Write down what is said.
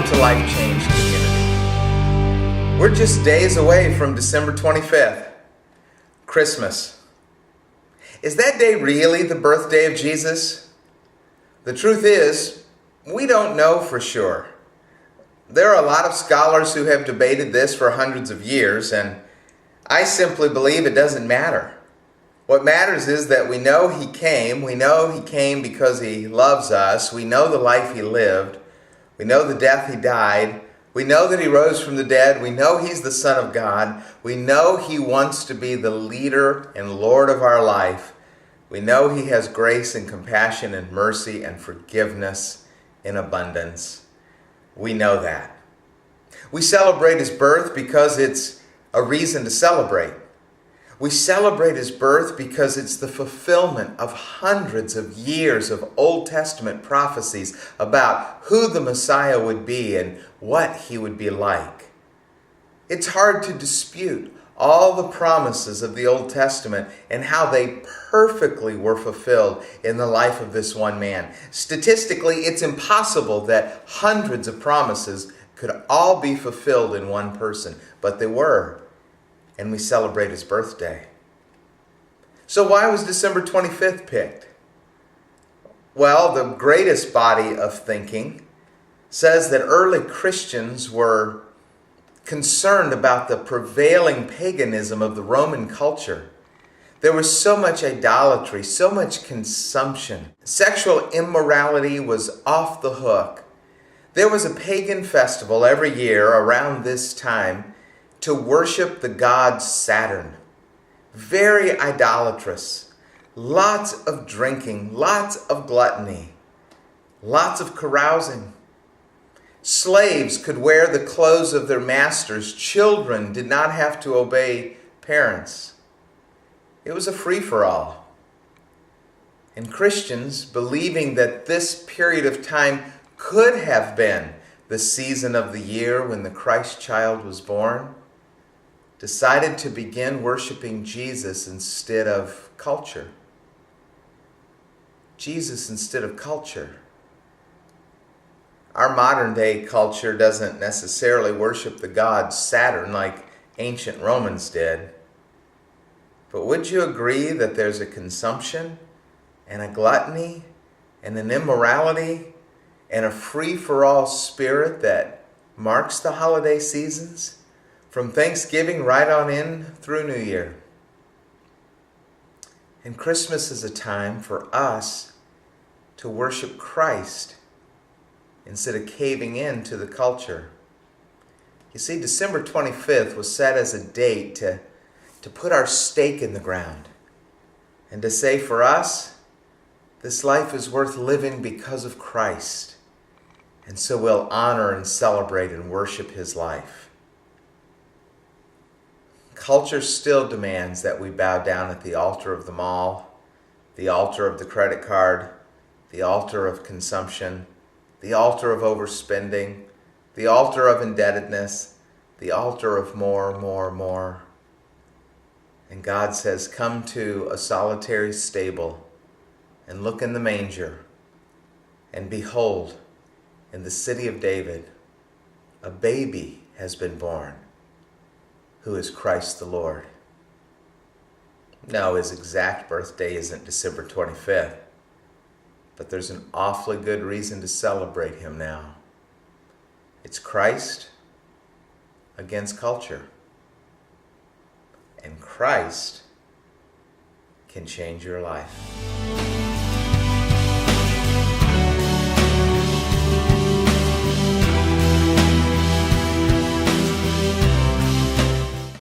Welcome to Life Change Community. We're just days away from December 25th, Christmas. Is that day really the birthday of Jesus? The truth is, we don't know for sure. There are a lot of scholars who have debated this for hundreds of years, and I simply believe it doesn't matter. What matters is that we know He came. We know He came because He loves us. We know the life He lived. We know the death He died. We know that He rose from the dead. We know He's the Son of God. We know He wants to be the leader and Lord of our life. We know He has grace and compassion and mercy and forgiveness in abundance. We know that. We celebrate His birth because it's a reason to celebrate. We celebrate His birth because it's the fulfillment of hundreds of years of Old Testament prophecies about who the Messiah would be and what He would be like. It's hard to dispute all the promises of the Old Testament and how they perfectly were fulfilled in the life of this one man. Statistically, it's impossible that hundreds of promises could all be fulfilled in one person, but they were. And we celebrate His birthday. So why was December 25th picked? Well, the greatest body of thinking says that early Christians were concerned about the prevailing paganism of the Roman culture. There was so much idolatry, so much consumption. Sexual immorality was off the hook. There was a pagan festival every year around this time to worship the god Saturn. Very idolatrous. Lots of drinking, lots of gluttony, lots of carousing. Slaves could wear the clothes of their masters. Children did not have to obey parents. It was a free-for-all. And Christians, believing that this period of time could have been the season of the year when the Christ child was born, decided to begin worshiping Jesus instead of culture. Jesus instead of culture. Our modern day culture doesn't necessarily worship the god Saturn like ancient Romans did. But would you agree that there's a consumption and a gluttony and an immorality and a free-for-all spirit that marks the holiday seasons? From Thanksgiving right on in through New Year. And Christmas is a time for us to worship Christ instead of caving in to the culture. You see, December 25th was set as a date to put our stake in the ground and to say for us, this life is worth living because of Christ. And so we'll honor and celebrate and worship His life. Culture still demands that we bow down at the altar of the mall, the altar of the credit card, the altar of consumption, the altar of overspending, the altar of indebtedness, the altar of more, more, more. And God says, come to a solitary stable and look in the manger, and behold, in the city of David, a baby has been born, who is Christ the Lord. No, His exact birthday isn't December 25th, but there's an awfully good reason to celebrate Him now. It's Christ against culture. And Christ can change your life.